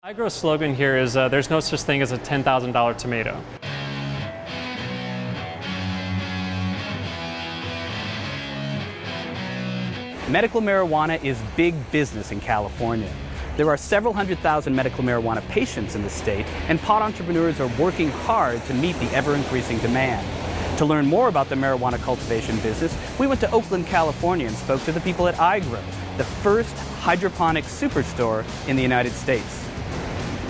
iGrow's slogan here is there's no such thing as a $10,000 tomato. Medical marijuana is big business in California. There are several 100,000 medical marijuana patients in the state, and pot entrepreneurs are working hard to meet the ever-increasing demand. To learn more about the marijuana cultivation business, we went to Oakland, California and spoke to the people at iGrow, the first hydroponic superstore in the United States.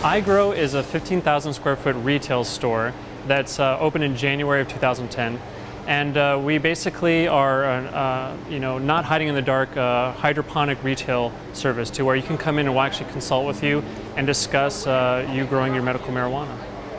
iGrow is a 15,000 square foot retail store that's opened in January of 2010. And we basically are, not hiding in the dark, hydroponic retail service to where you can come in and we'll actually consult with you and discuss you growing your medical marijuana.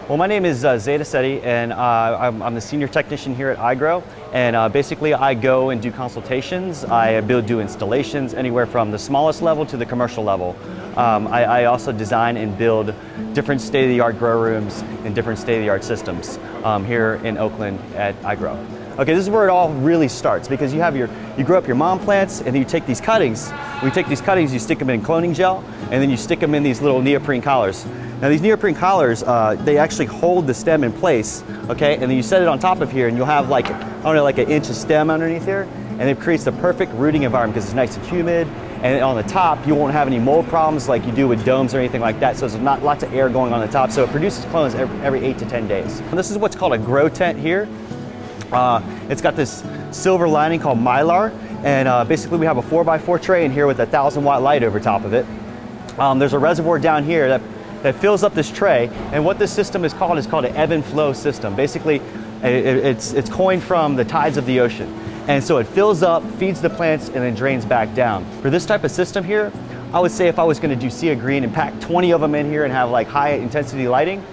Well, my name is Zeta Setti, and I'm the senior technician here at iGrow. And basically, I go and do consultations. I do installations anywhere from the smallest level to the commercial level. I also design and build different state-of-the-art grow rooms and different state-of-the-art systems here in Oakland at iGrow. Okay, this is where it all really starts, because you grow up your mom plants, and then you take these cuttings. We take these cuttings, you stick them in cloning gel, and then you stick them in these little neoprene collars. Now these neoprene collars, they actually hold the stem in place, okay? And then you set it on top of here, and you'll have like an inch of stem underneath here, and it creates the perfect rooting environment because it's nice and humid. And on the top, you won't have any mold problems like you do with domes or anything like that. So there's not lots of air going on the top. So it produces clones every 8 to 10 days. And this is what's called a grow tent here. It's got this silver lining called Mylar, and basically we have a 4x4 tray in here with a 1,000-watt light over top of it. There's a reservoir down here that fills up this tray, and what this system is called an ebb and flow system. Basically, it's coined from the tides of the ocean. And so it fills up, feeds the plants, and then drains back down. For this type of system here, I would say if I was going to do Sea Green and pack 20 of them in here and have like high intensity lighting,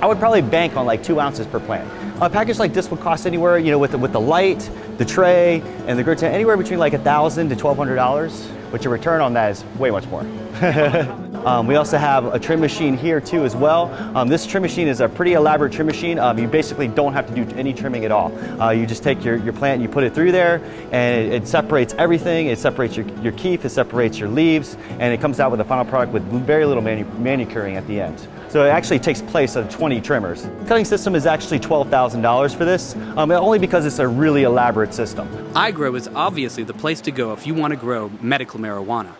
I would probably bank on like 2 ounces per plant. A package like this would cost anywhere, with the light, the tray, and the grow tent, anywhere between like $1,000 to $1,200, which your return on that is way much more. We also have a trim machine here too as well. This trim machine is a pretty elaborate trim machine. You basically don't have to do any trimming at all. You just take your plant and you put it through there, and it separates everything. It separates your keef, it separates your leaves, and it comes out with a final product with very little manicuring at the end. So it actually takes place of 20 trimmers. The cutting system is actually $12,000 for this, only because it's a really elaborate system. iGrow is obviously the place to go if you want to grow medical marijuana.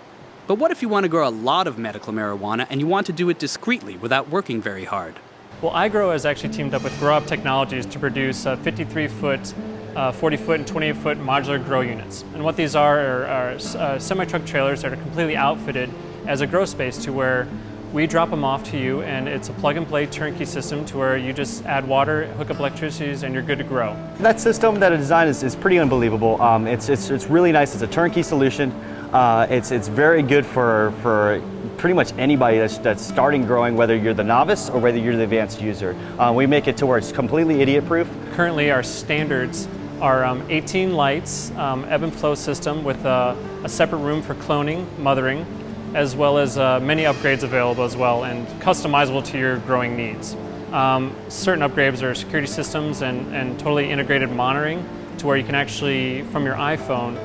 But what if you want to grow a lot of medical marijuana and you want to do it discreetly without working very hard? Well, iGrow has actually teamed up with Grow Up Technologies to produce 53-foot, 40-foot, and 28-foot modular grow units. And what these are semi-truck trailers that are completely outfitted as a grow space to where we drop them off to you, and it's a plug-and-play turnkey system to where you just add water, hook up electricities, and you're good to grow. That system, that design is pretty unbelievable. It's really nice. It's a turnkey solution. It's very good for pretty much anybody that's starting growing, whether you're the novice or whether you're the advanced user. We make it to where it's completely idiot-proof. Currently, our standards are 18 lights, ebb and flow system with a separate room for cloning, mothering, as well as many upgrades available as well and customizable to your growing needs. Certain upgrades are security systems and totally integrated monitoring to where you can actually, from your iPhone,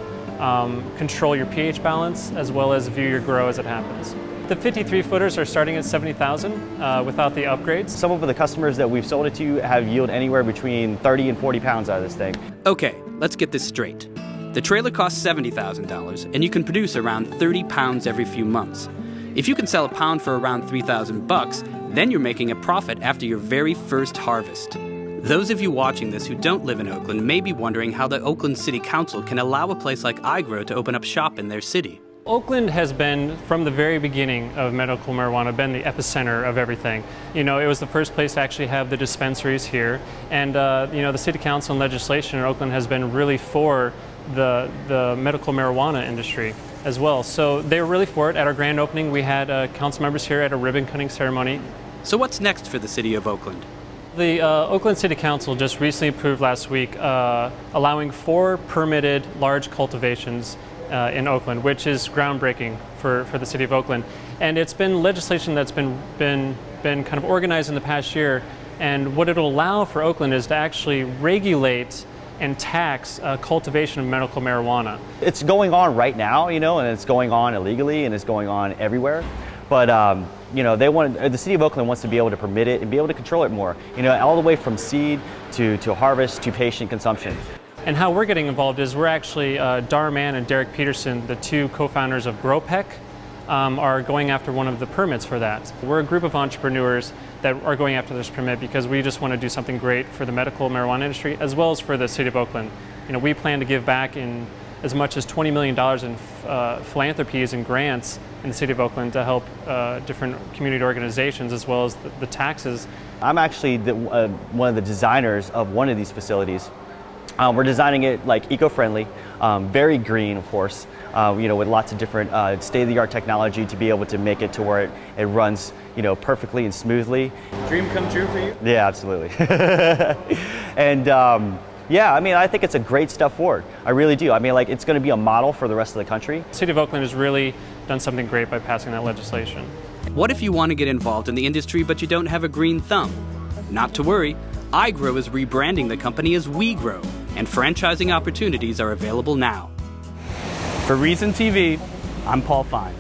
control your pH balance as well as view your grow as it happens. The 53-footers are starting at $70,000 without the upgrades. Some of the customers that we've sold it to have yield anywhere between 30 and 40 pounds out of this thing. Okay, let's get this straight. The trailer costs $70,000, and you can produce around 30 pounds every few months. If you can sell a pound for around $3,000, then you're making a profit after your very first harvest. Those of you watching this who don't live in Oakland may be wondering how the Oakland City Council can allow a place like iGrow to open up shop in their city. Oakland has been, from the very beginning of medical marijuana, been the epicenter of everything. It was the first place to actually have the dispensaries here, and the City Council and legislation in Oakland has been really for the medical marijuana industry as well. So they were really for it. At our grand opening, we had council members here at a ribbon cutting ceremony. So what's next for the city of Oakland? The Oakland City Council just recently approved last week allowing 4 permitted large cultivations in Oakland, which is groundbreaking for the city of Oakland. And it's been legislation that's been kind of organized in the past year. And what it'll allow for Oakland is to actually regulate and tax cultivation of medical marijuana. It's going on right now, and it's going on illegally and it's going on everywhere. But the city of Oakland wants to be able to permit it and be able to control it more. All the way from seed to harvest to patient consumption. And how we're getting involved is we're actually, Dar Mann and Derek Peterson, the two co-founders of GrowPec, are going after one of the permits for that. We're a group of entrepreneurs that are going after this permit because we just want to do something great for the medical marijuana industry as well as for the city of Oakland. We plan to give back in as much as $20 million in philanthropies and grants in the city of Oakland to help different community organizations as well as the taxes. I'm actually one of the designers of one of these facilities. We're designing it like eco-friendly, very green, of course, with lots of different state-of-the-art technology to be able to make it to where it runs, perfectly and smoothly. Dream come true for you? Yeah, absolutely. And yeah, I think it's a great step forward. I really do. It's going to be a model for the rest of the country. The city of Oakland has really done something great by passing that legislation. What if you want to get involved in the industry but you don't have a green thumb? Not to worry, iGrow is rebranding the company as weGrow, and franchising opportunities are available now. For Reason TV, I'm Paul Feine.